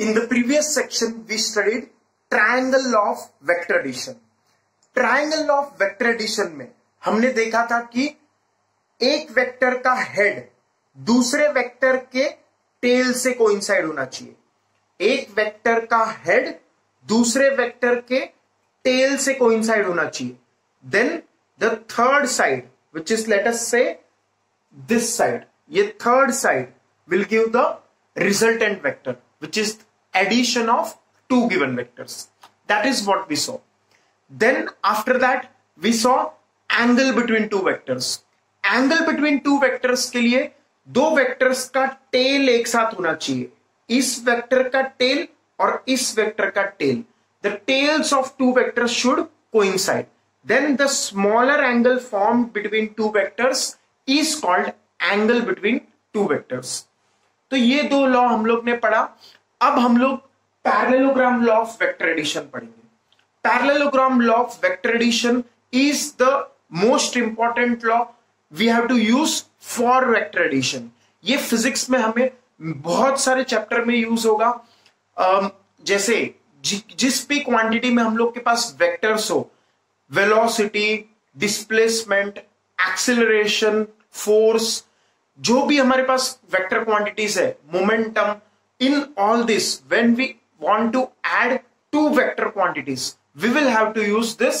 In the previous section, we studied triangle law of vector addition. Triangle law of vector addition में हमने देखा था कि एक वेक्टर का हेड दूसरे वेक्टर के टेल से कोइंसाइड होना चाहिए। एक वेक्टर का हेड दूसरे वेक्टर के टेल से कोइंसाइड होना चाहिए। Then the third side which is let us say this side, ये third side will give the resultant vector which is addition of two given vectors. That is what we saw. Then after that we saw angle between two vectors. Angle between two vectors के लिए दो vectors का tell एक साथ होना चाहिए. इस vector का टेल और इस वेक्टर का tell. The tails of two vectors should coincide. Then the smaller angle formed between two vectors is called angle between two vectors. तो ये दो लॉ हम लोग ने पढ़ा. अब हम लोग parallelogram law of vector addition पढ़ेंगे. Parallelogram law of vector addition is the most important law we have to use for vector addition. ये फिजिक्स में हमें बहुत सारे चैप्टर में यूज होगा. जैसे जिस भी क्वांटिटी में हम लोग के पास वेक्टर्स हो, वेलोसिटी, डिस्प्लेसमेंट, एक्सेलरेशन, फोर्स, जो भी हमारे पास वेक्टर क्वांटिटीज है, momentum, in all this when we want to add two vector quantities we will have to use this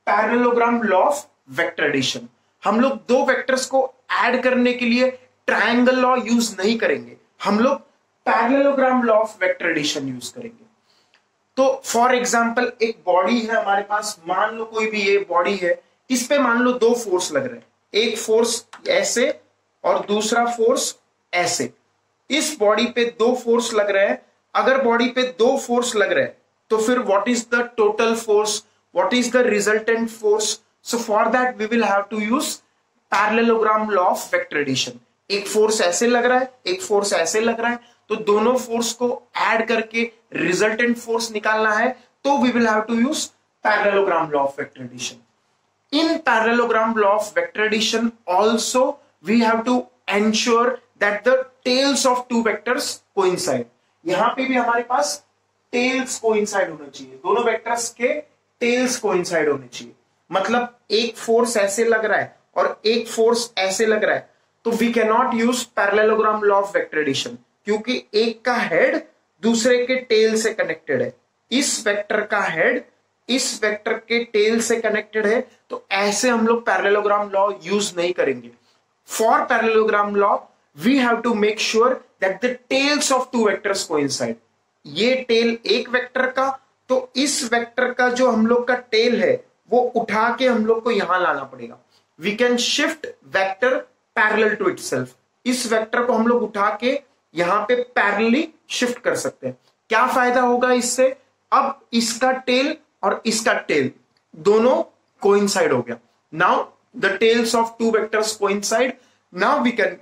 parallelogram law of vector addition. हम लोग दो वेक्टर्स को ऐड करने के लिए ट्रायंगल लॉ यूज नहीं करेंगे, हम लोग parallelogram law of vector addition use करेंगे. तो फॉर एग्जांपल एक बॉडी है हमारे पास, मान लो कोई भी ये बॉडी है, इस पे मान लो दो फोर्स लग रहे हैं, एक फोर्स ऐसे और दूसरा फोर्स ऐसे. इस बॉडी पे दो फोर्स लग रहे हैं. अगर बॉडी पे दो फोर्स लग रहे हैं तो फिर what is the total force, what is the resultant force? So for that we will have to use parallelogram law of vector addition. एक फोर्स ऐसे लग रहा है, एक फोर्स ऐसे लग रहा है, तो दोनों फोर्स को ऐड करके रिजल्टेंट फोर्स निकालना है, तो we will have to use parallelogram law of vector addition. In parallelogram law of vector addition also we have to ensure that the tails of two vectors coincide. यहां पे भी हमारे पास tales coincide होना चाहिए, दोनों वेक्टर्स के tales coincide होने चाहिए. मतलब एक फोर्स ऐसे लग रहा है और एक फोर्स ऐसे लग रहा है, तो we can not use parallelogram law of vector addition, क्योंकि एक का हेड दूसरे के टेल से कनेक्टेड है. इस वेक्टर का हेड इस वेक्टर के टेल से कनेक्टेड है, तो ऐसे हम लोग पैरेललोग्राम लॉ यूज नहीं करेंगे. For parallelogram law we have to make sure that the tails of two vectors coincide. ये टेल एक वेक्टर का, तो इस वेक्टर का जो हम लोग का टेल है वो उठा के हम लोग को यहां लाना पड़ेगा. We can shift vector parallel to itself. इस वेक्टर को हम लोग उठा के यहां पे पैरेलली शिफ्ट कर सकते हैं. क्या फायदा होगा इससे? अब इसका टेल और इसका टेल दोनों कोइंसाइड हो गया. Now the tails of two vectors coincide. Now we can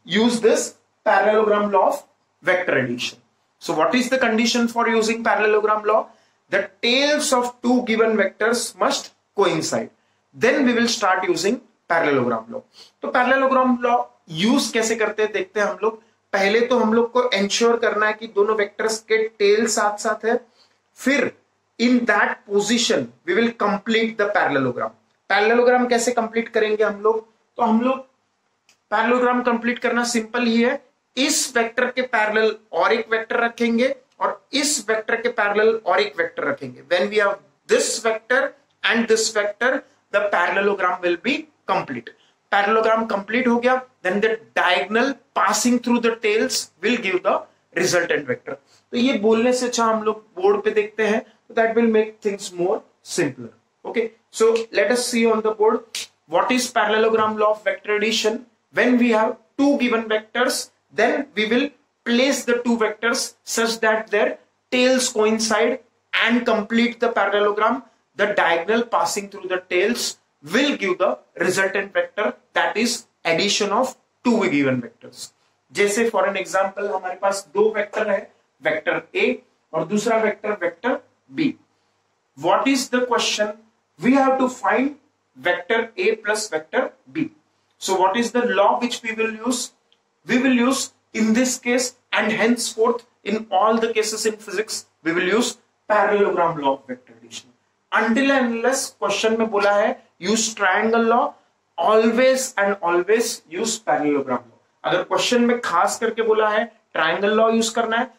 use this parallelogram law of vector addition. So what is the condition for using parallelogram law? The tails of two given vectors must coincide. Then we will start using parallelogram law. तो parallelogram law use कैसे करते हैं देखते हैं हम लोग. पहले तो हम लोग को ensure करना है कि दोनों vectors के tail साथ साथ है. फिर in that position we will complete the parallelogram. Parallelogram कैसे complete करेंगे हम लोग? तो हम लोग parallelogram complete करना सिंपल ही है. इस वेक्टर के पैरेलल और एक वेक्टर रखेंगे और इस वेक्टर के पैरेलल और एक वेक्टर रखेंगे. When we have this vector and this vector, the parallelogram will be complete. Parallelogram complete हो गया, then the diagonal passing through the tails will give the resultant vector. तो ये बोलने से अच्छा हम लोग बोर्ड पे देखते हैं, तो that will make things more simpler. Okay, so let us see on the board what is parallelogram law of vector addition. When we have two given vectors, then we will place the two vectors such that their tails coincide and complete the parallelogram. The diagonal passing through the tails will give the resultant vector, that is addition of two given vectors. जैसे for an example हमारे पास दो vector है, vector A और दूसरा vector vector B. What is the question? We have to find vector A plus vector B. So what is the law which we will use? We will use in this case and henceforth in all the cases in physics we will use parallelogram law of vector addition. Until and unless question में बोला है use triangle law, always and always use parallelogram law. अगर question में खास करके बोला है triangle law use करना है,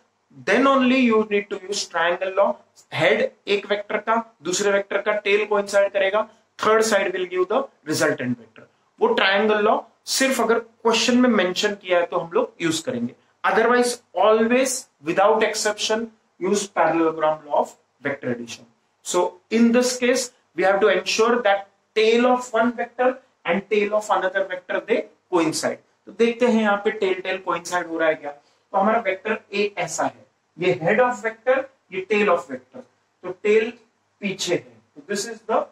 then only you need to use triangle law. Head एक वेक्टर का दूसरे वेक्टर का टेल कोइंसाइड करेगा, third side will give the resultant vector. वो ट्रायंगल लॉ सिर्फ अगर क्वेश्चन में मेंशन किया है तो हम लोग यूज करेंगे, otherwise always without exception use parallelogram law of vector addition. So in this case we have to ensure that tail of one vector and tail of another vector they coincide. तो देखते हैं यहाँ पे tell tail coincide हो रहा है क्या. तो हमारा वेक्टर ए ऐसा है, ये हेड ऑफ वेक्टर, ये टेल ऑफ वेक्टर. तो टेल पीछे है, तो this is the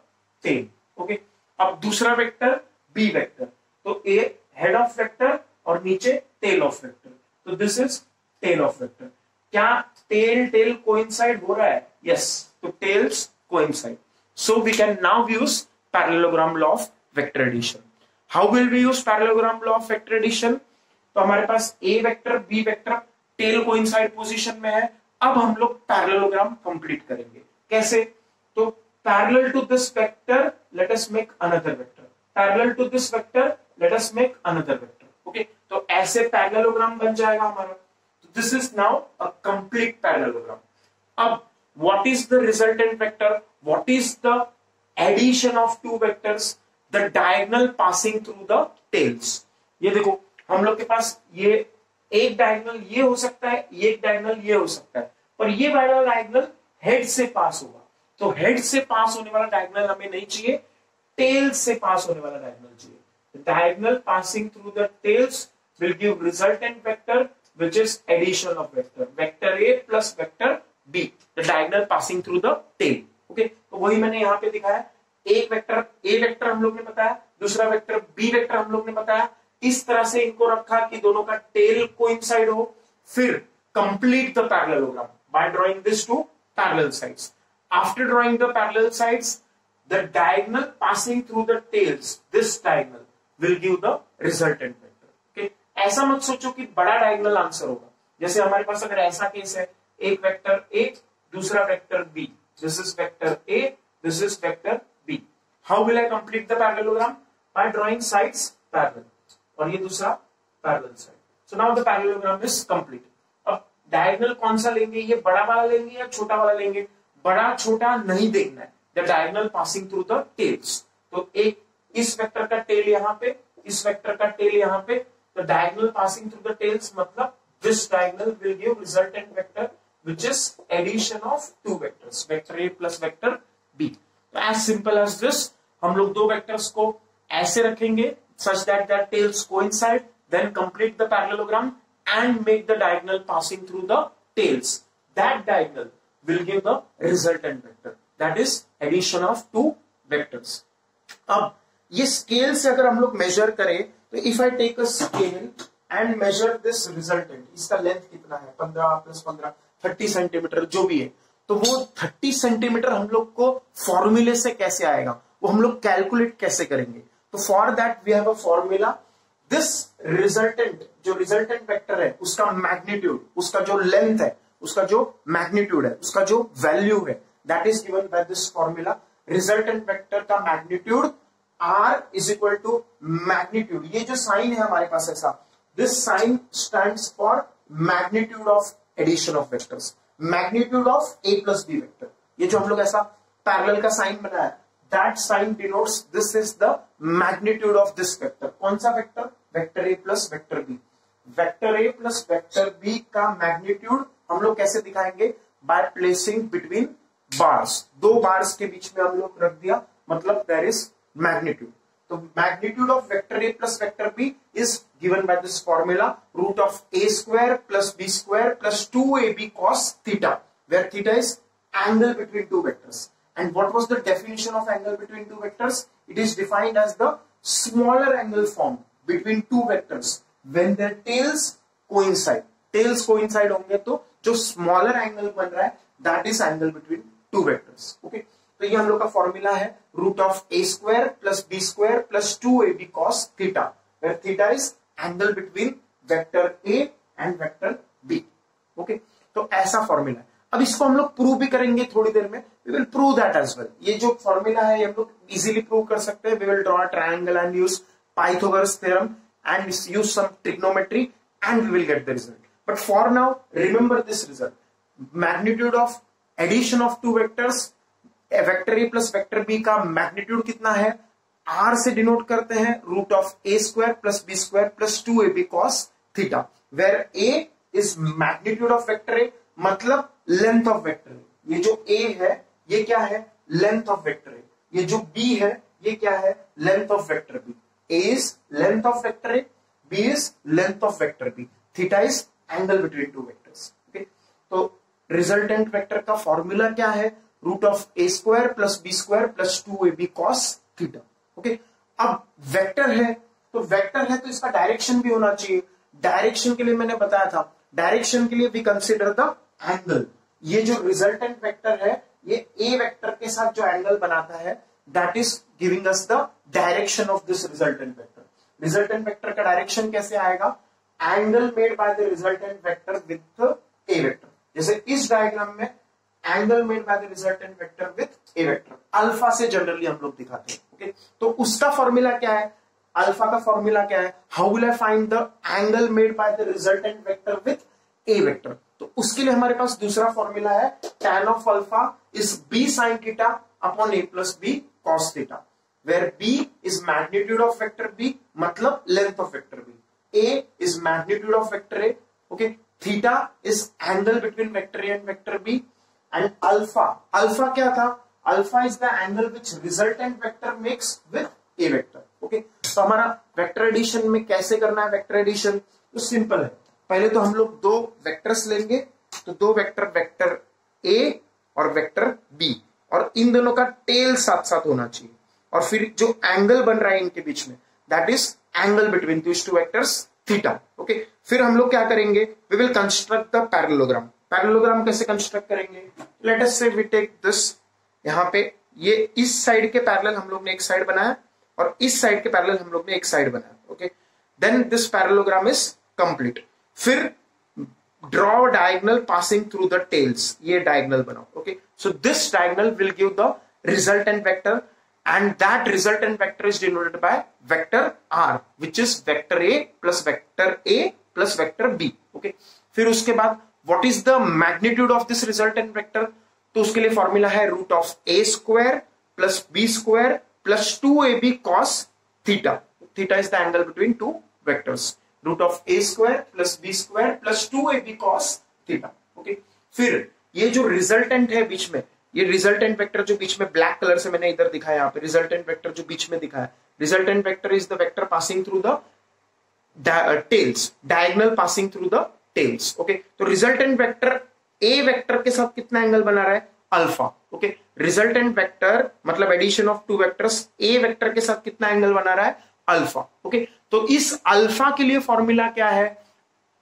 tail. Okay, अब दूसरा वेक्टर बी वेक्टर, तो ए हेड ऑफ वेक्टर और नीचे टेल ऑफ वेक्टर, तो this is tail of vector. क्या टेल टेल कोइंसाइड हो रहा है? यस, तो tails coincide. So we can now use parallelogram law of vector addition. How will we use parallelogram law of vector addition? तो हमारे पास A vector B vector tail coincide position में है. अब हम लोग पैरेललोग्राम कंप्लीट करेंगे. कैसे? तो parallel to this vector let us make another vector, parallel to this vector let us make another vector. Okay, तो ऐसे पैरेललोग्राम बन जाएगा हमारा. तो this is now a complete parallelogram. अब what is the resultant vector? What is the addition of two vectors? The diagonal passing through the tails. ये देखो हम लोग के पास ये एक डायगोनल ये हो सकता है, ये एक डायगोनल ये हो सकता है, पर ये वाला डायगोनल हेड से पास होगा. तो हेड से पास होने वाला डायगोनल हमें नहीं चाहिए, टेल से पास होने वाला डायगोनल चाहिए. Diagonal passing through the tails will give resultant vector which is addition of vector A plus vector B, the diagonal passing through the tail. Okay, तो वही मैंने यहाँ पे दिखाया. एक वेक्टर A वेक्टर हम लोग ने बताया, दूसरा वेक्टर B वेक्टर हम लोग ने बताया. इस तरह से इनको रखा कि दोनों का टेल कोइंसाइड हो. फिर complete the parallelogram by drawing this two parallel sides. After drawing the parallel sides the diagonal passing through the tails, this diagonal will give the resultant vector. ऐसा मत सोचो कि बड़ा डायगोनल आंसर होगा. जैसे हमारे पास अगर ऐसा केस है, एक वेक्टर ए दूसरा vector B, this is vector A, this is vector B. How will I complete the parallelogram? By drawing sides parallel, और ये दूसरा parallel side. So now the parallelogram is complete. अब diagonal कौन सा लेंगे? ये बड़ा वाला लेंगे या छोटा वाला लेंगे? बड़ा छोटा नहीं देखना है, the diagonal passing through the tails. तो एक इस वेक्टर का टेल यहाँ पे, इस वेक्टर का टेल यहाँ पे, the diagonal passing through the tails मतलब this diagonal will give resultant vector which is addition of two vectors, vector A plus vector B. तो as simple as this, हम लोग दो vectors को ऐसे रखेंगे such that their tails coincide, then complete the parallelogram and make the diagonal passing through the tails. That diagonal will give the resultant vector, that is addition of two vectors. अब ये scale से अगर हम लोग measure करें तो if I take a scale and measure this resultant, इसका length कितना है? 15 प्लस 15 30 सेंटीमीटर जो भी है. तो वो 30 सेंटीमीटर हम लोग को फॉर्मूले से कैसे आएगा, वो हम लोग कैलकुलेट कैसे करेंगे? तो for that we have a formula. This resultant, जो रिजल्टेंट वेक्टर है उसका मैग्नीट्यूड, उसका जो लेंथ है, उसका जो मैग्नीट्यूड है, उसका जो वैल्यू है, that is given by this formula. Resultant vector का magnitude R is equal to magnitude. ये जो साइन है हमारे पास ऐसा, this sign stands for magnitude of addition of vectors, magnitude of A plus B vector. ये जो हम लोग ऐसा पैरेलल का साइन बनाया, that sign denotes this is the magnitude of this vector. कौन सा vector? Vector A plus vector B. Vector A plus vector B का मैग्नीट्यूड हम लोग कैसे दिखाएंगे? by placing between bars. दो बार्स के बीच में हम लोग रख दिया, मतलब there is magnitude. So magnitude of vector A plus vector B is given by this formula, root of A square plus B square plus 2AB cos theta, where theta is angle between two vectors. And what was the definition of angle between two vectors? It is defined as the smaller angle formed between two vectors when their tails coincide. Tails coincide होंगे तो जो smaller angle बन रहा है, that is angle between two vectors. Okay. तो ये हम लोग का फॉर्मूला है, root of A square plus B square plus 2ab cos theta, where theta is angle between vector A and vector B. Okay, तो ऐसा फॉर्मूला है। अब इसको हम लोग प्रूव भी करेंगे थोड़ी देर में, we will prove that as well. ये जो फॉर्मूला है हम लोग इजीली प्रूव कर सकते हैं। We will draw a triangle and use Pythagoras theorem and use some trigonometry and we will get the result. But for now, remember this result. Magnitude of addition of two vectors, vector A plus vector B का magnitude कितना है? R से denote करते हैं root of A square plus B square plus 2AB cos theta, where A is magnitude of vector A, मतलब length of vector A. ये जो A है, ये क्या है? Length of vector A. ये जो B है, ये क्या है? Length of vector B. A is length of vector A, B is length of vector B, theta is angle between two vectors. Okay, तो resultant vector का फॉर्मूला क्या है? Root of A square plus B square plus 2AB cos theta. Okay, अब vector है तो vector है तो इसका डायरेक्शन भी होना चाहिए। डायरेक्शन के लिए मैंने बताया था, डायरेक्शन के लिए वी कंसिडर द एंगल। ये जो रिजल्टेंट वेक्टर है ये A वेक्टर के साथ जो एंगल बनाता है that is giving us the direction of this resultant vector. Resultant vector का डायरेक्शन कैसे आएगा? Angle made by the resultant vector with A vector. जैसे इस डायग्राम में angle made by the resultant vector with A vector. Alpha से generally हम लोग दिखाते हैं। ओके, तो उसका फॉर्मूला क्या है? अल्फा का फॉर्मूला क्या है? How will I find the angle made by the resultant vector with A vector? तो उसके लिए हमारे पास दूसरा फॉर्मूला है, tan of alpha is B sin theta upon A plus B cos theta, where B is magnitude of vector B, मतलब length of vector B. A is magnitude of vector A. Okay, theta is angle between vector A and vector B, and alpha क्या था? Alpha is the angle which resultant vector makes with A vector. Okay, तो हमारा vector addition में कैसे करना है vector addition? तो simple है, पहले तो हम लोग दो वेक्टर्स लेंगे, तो दो वेक्टर, वेक्टर A और वेक्टर B, और इन दोनों का टेल साथ साथ होना चाहिए, और फिर जो एंगल बन रहा है इनके बीच में that is angle between these two vectors theta. Okay, फिर हम लोग क्या करेंगे? We will construct the parallelogram. Parallelogram कैसे कंस्ट्रक्ट करेंगे? Let us say we take this, यहां पे ये इस साइड के पैरेलल हम लोग ने एक साइड बनाया और इस साइड के पैरेलल हम लोग ने एक साइड बनाया। Okay, then this parallelogram is complete. फिर draw a diagonal passing through the tails, ये diagonal बनाओ। okay, so this diagonal will give the resultant vector and that resultant vector is denoted by vector R, which is vector A plus vector B। okay, फिर उसके बाद what is the magnitude of this resultant vector? तो उसके लिए formula है root of A square plus B square plus 2AB cos theta. Theta is the angle between two vectors. Root of A square plus B square plus 2AB cos theta. Okay, फिर ये जो resultant है बीच में, ये resultant vector जो बीच में black colour से मैंने इधर दिखाया, यहाँ पे रिजल्टेंट वेक्टर जो बीच में दिखाया, resultant vector is the vector passing through the tails, diagonal passing through the tails. Okay, तो रिजल्टेंट वेक्टर A वेक्टर के साथ कितना एंगल बना रहा है? अल्फा। ओके, रिजल्टेंट वेक्टर मतलब addition of two vectors A vector के साथ कितना एंगल बना रहा है? अल्फा। ओके, तो इस अल्फा के लिए फॉर्मूला क्या है?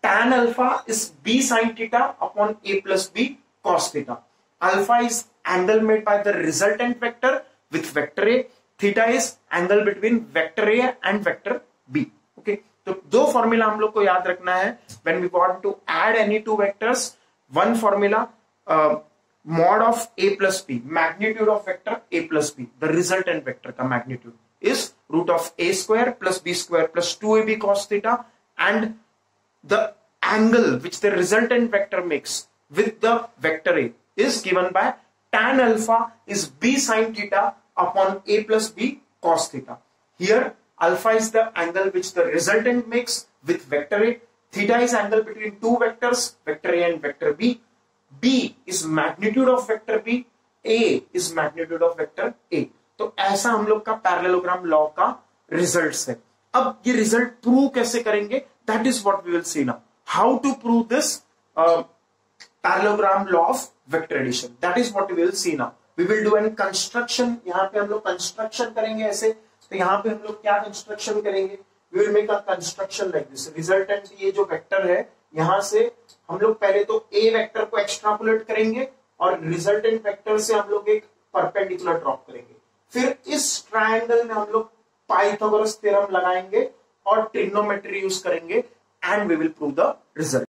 tan alpha is B sin theta upon A plus B cos theta. Alpha is angle made by the resultant vector with vector A, theta is angle between vector A and vector B। Okay, तो दो formula हम लोग को याद रखना है when we want to add any two vectors. One formula mod of A plus B, magnitude of vector A plus B, the resultant vector का magnitude is root of A square plus B square plus 2AB cos theta, and the angle which the resultant vector makes with the vector A is given by tan alpha is B sin theta upon A plus B cos theta. Here alpha is the angle which the resultant makes with vector A, theta is angle between two vectors, vector A and vector B, B is magnitude of vector B, A is magnitude of vector A। तो ऐसा हम लोग का parallelogram law का results है। अब ये result prove कैसे करेंगे? That is what we will see now, how to prove this parallelogram law of vector addition. That is what we will see now. We will do an construction. यहाँ पे हम लोग construction करेंगे ऐसे, तो यहाँ पे हम लोग क्या कंस्ट्रक्शन करेंगे? We will make a construction like this. Resultant ये जो वेक्टर है, यहां से हम लोग पहले तो A वेक्टर को एक्सट्रापोलेट करेंगे और रिजल्टेंट वेक्टर से हम लोग एक परपेंडिकुलर ड्रॉप करेंगे। फिर इस ट्रायंगल में हम लोग पाइथागोरस थ्योरम लगाएंगे और ट्रिग्नोमेट्री यूज करेंगे and we will prove the result.